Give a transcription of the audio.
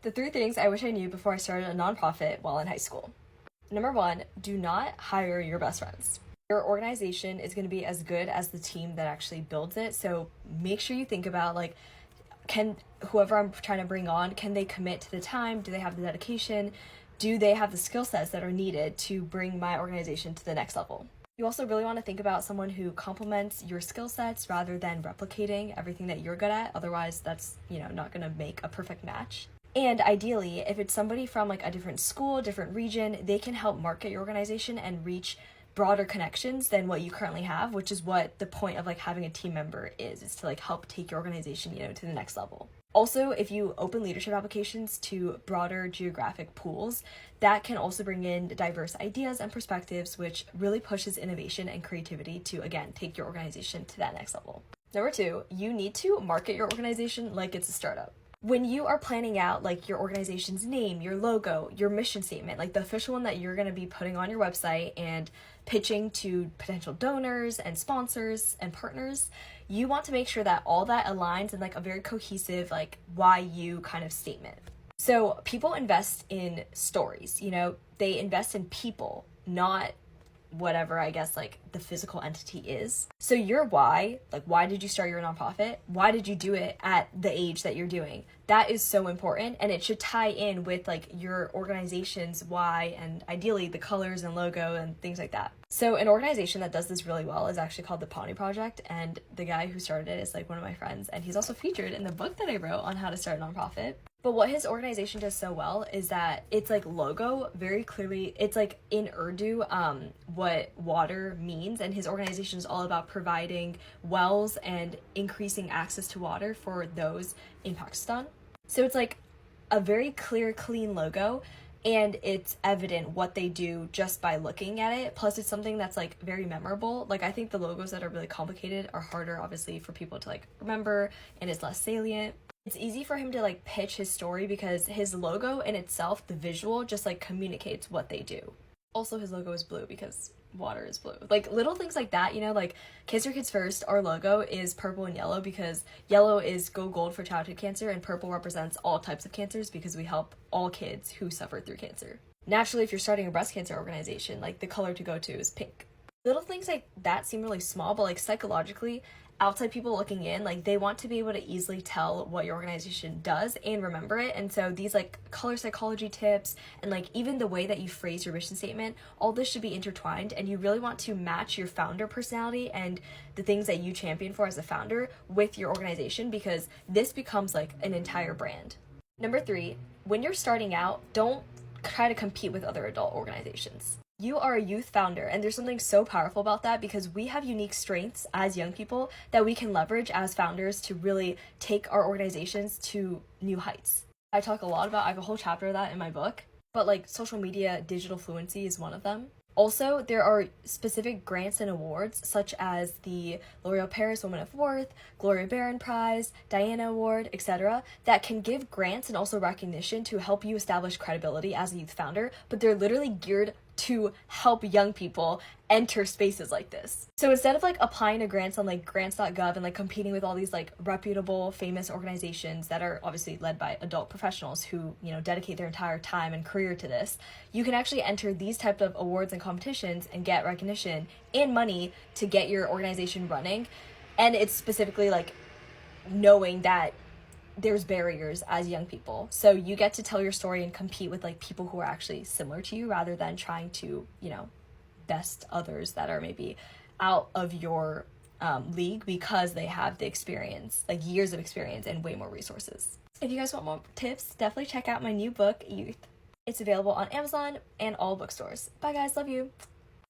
The 3 things I wish I knew before I started a nonprofit while in high school. Number 1, do not hire your best friends. Your organization is going to be as good as the team that actually builds it. So make sure you think about like, can whoever I'm trying to bring on, can they commit to the time? Do they have the dedication? Do they have the skill sets that are needed to bring my organization to the next level? You also really want to think about someone who complements your skill sets rather than replicating everything that you're good at. Otherwise, that's, not going to make a perfect match. And ideally, if it's somebody from like a different school, different region, they can help market your organization and reach broader connections than what you currently have, which is what the point of like having a team member is to like help take your organization, to the next level. Also, if you open leadership applications to broader geographic pools, that can also bring in diverse ideas and perspectives, which really pushes innovation and creativity to, again, take your organization to that next level. Number 2, you need to market your organization like it's a startup. When you are planning out like your organization's name, your logo, your mission statement, like the official one that you're going to be putting on your website and pitching to potential donors and sponsors and partners, you want to make sure that all that aligns in like a very cohesive, like why you kind of statement. So people invest in stories, they invest in people, not whatever I guess like the physical entity is. So your why, like why did you start your nonprofit? Why did you do it at the age that you're doing? That is so important, and it should tie in with like your organization's why and ideally the colors and logo and things like that. So an organization that does this really well is actually called the Pawnee Project, and the guy who started it is like one of my friends, and he's also featured in the book that I wrote on how to start a nonprofit. But what his organization does so well is that it's like logo very clearly, it's like in Urdu, what water means, and his organization is all about providing wells and increasing access to water for those in Pakistan. So it's like a very clear, clean logo, and it's evident what they do just by looking at it. Plus it's something that's like very memorable. Like I think the logos that are really complicated are harder obviously for people to like remember, and it's less salient. It's easy for him to like pitch his story because his logo in itself, the visual, just like communicates what they do. Also his logo is blue because water is blue. Like little things like that, like Kids Are Kids First, our logo is purple and yellow because yellow is go gold for childhood cancer and purple represents all types of cancers because we help all kids who suffer through cancer. Naturally, if you're starting a breast cancer organization, like the color to go to is pink. Little things like that seem really small, but like psychologically, outside people looking in, like they want to be able to easily tell what your organization does and remember it. And so these like color psychology tips and like even the way that you phrase your mission statement, all this should be intertwined, and you really want to match your founder personality and the things that you champion for as a founder with your organization, because this becomes like an entire brand. Number 3, when you're starting out, don't try to compete with other adult organizations. You are a youth founder, and there's something so powerful about that because we have unique strengths as young people that we can leverage as founders to really take our organizations to new heights. I talk a lot about, I have a whole chapter of that in my book, but like social media, digital fluency is one of them. Also, there are specific grants and awards such as the L'Oreal Paris Woman of Worth, Gloria Barron Prize, Diana Award, etc. that can give grants and also recognition to help you establish credibility as a youth founder, but they're literally geared to help young people enter spaces like this. So instead of like applying to grants on like grants.gov and like competing with all these like reputable, famous organizations that are obviously led by adult professionals who, dedicate their entire time and career to this, you can actually enter these types of awards and competitions and get recognition and money to get your organization running. And it's specifically like knowing that there's barriers as young people. So you get to tell your story and compete with like people who are actually similar to you rather than trying to, best others that are maybe out of your league because they have the experience, like years of experience and way more resources. If you guys want more tips, definitely check out my new book, Youth. It's available on Amazon and all bookstores. Bye guys, love you.